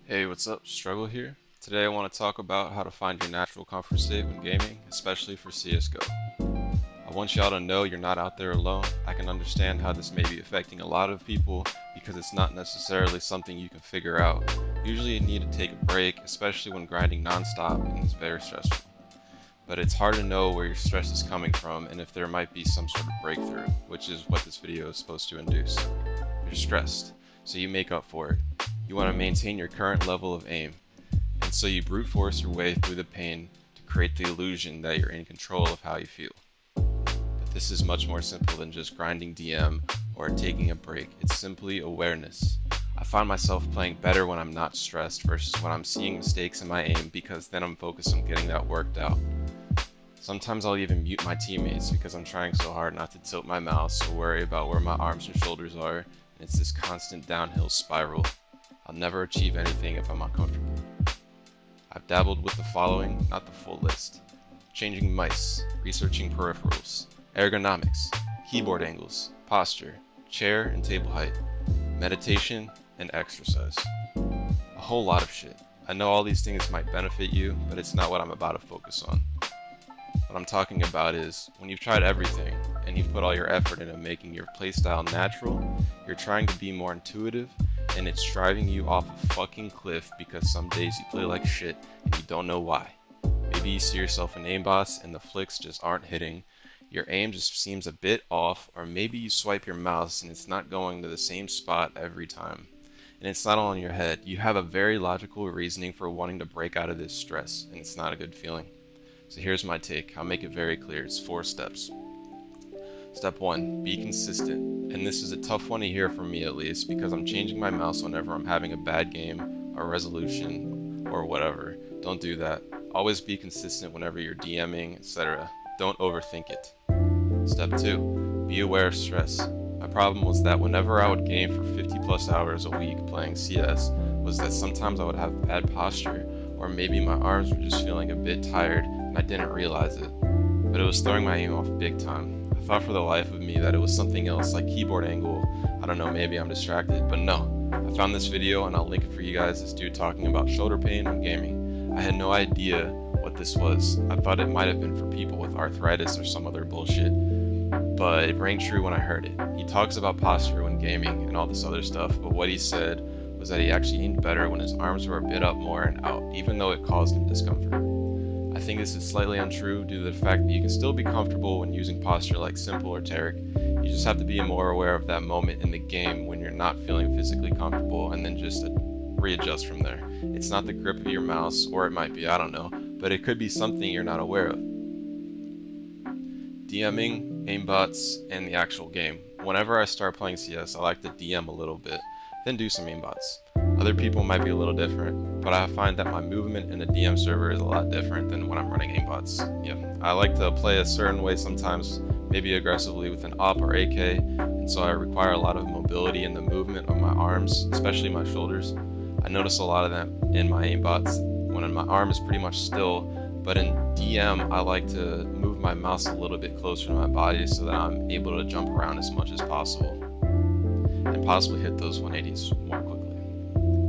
Hey, what's up? Struggle here. Today I want to talk about how to find your natural comfort state when gaming, especially for CSGO. I want y'all to know you're not out there alone. I can understand how this may be affecting a lot of people because it's not necessarily something you can figure out. Usually you need to take a break, especially when grinding non-stop and it's very stressful. But it's hard to know where your stress is coming from and if there might be some sort of breakthrough, which is what this video is supposed to induce. You're stressed, so you make up for it. You want to maintain your current level of aim, and so you brute force your way through the pain to create the illusion that you're in control of how you feel. But this is much more simple than just grinding DM or taking a break. It's simply awareness. I find myself playing better when I'm not stressed versus when I'm seeing mistakes in my aim, because then I'm focused on getting that worked out. Sometimes I'll even mute my teammates because I'm trying so hard not to tilt my mouse or worry about where my arms and shoulders are, and it's this constant downhill spiral. I'll never achieve anything if I'm uncomfortable. I've dabbled with the following, not the full list: changing mice, researching peripherals, ergonomics, keyboard angles, posture, chair and table height, meditation, and exercise. A whole lot of shit. I know all these things might benefit you, but it's not what I'm about to focus on. What I'm talking about is, when you've tried everything, and you've put all your effort into making your playstyle natural, you're trying to be more intuitive, and it's driving you off a fucking cliff because some days you play like shit and you don't know why. Maybe you see yourself in aimbotz and the flicks just aren't hitting, your aim just seems a bit off, or maybe you swipe your mouse and it's not going to the same spot every time. And it's not all in your head. You have a very logical reasoning for wanting to break out of this stress, and it's not a good feeling. So here's my take. I'll make it very clear. It's 4 steps. Step 1, be consistent. And this is a tough one to hear from me, at least, because I'm changing my mouse whenever I'm having a bad game or resolution or whatever. Don't do that. Always be consistent whenever you're DMing, etc. Don't overthink it. Step 2, be aware of stress. My problem was that whenever I would game for 50 plus hours a week playing CS, was that sometimes I would have bad posture, or maybe my arms were just feeling a bit tired and I didn't realize it. But it was throwing my aim off big time. I thought for the life of me that it was something else, like keyboard angle. I don't know, maybe I'm distracted, but no. I found this video and I'll link it for you guys. This dude talking about shoulder pain when gaming. I had no idea what this was. I thought it might have been for people with arthritis or some other bullshit, but it rang true when I heard it. He talks about posture when gaming and all this other stuff, but what he said was that he actually aimed better when his arms were a bit up more and out, even though it caused him discomfort. I think this is slightly untrue due to the fact that you can still be comfortable when using posture like simple or Tarek. You just have to be more aware of that moment in the game when you're not feeling physically comfortable, and then just readjust from there. It's not the grip of your mouse, or it might be, I don't know, but it could be something you're not aware of. DMing, aimbotz, and the actual game. Whenever I start playing CS, I like to DM a little bit, then do some aimbotz. Other people might be a little different, but I find that my movement in a DM server is a lot different than when I'm running aimbotz. Yeah, I like to play a certain way sometimes, maybe aggressively with an op or AK, and so I require a lot of mobility in the movement of my arms, especially my shoulders. I notice a lot of that in my aimbotz when my arm is pretty much still, but in DM I like to move my mouse a little bit closer to my body so that I'm able to jump around as much as possible and possibly hit those 180s more quickly.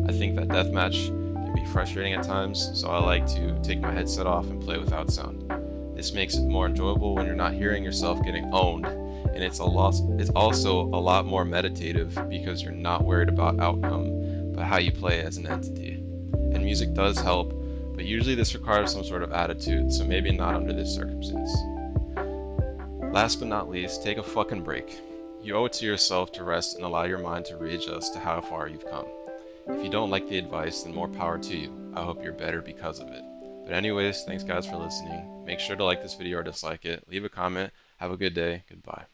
I think that deathmatch can be frustrating at times, so I like to take my headset off and play without sound. This makes it more enjoyable when you're not hearing yourself getting owned, and it's also a lot more meditative because you're not worried about outcome, but how you play as an entity. And music does help, but usually this requires some sort of attitude, so maybe not under this circumstance. Last but not least, take a fucking break. You owe it to yourself to rest and allow your mind to readjust to how far you've come. If you don't like the advice, then more power to you. I hope you're better because of it. But anyways, thanks guys for listening. Make sure to like this video or dislike it. Leave a comment. Have a good day. Goodbye.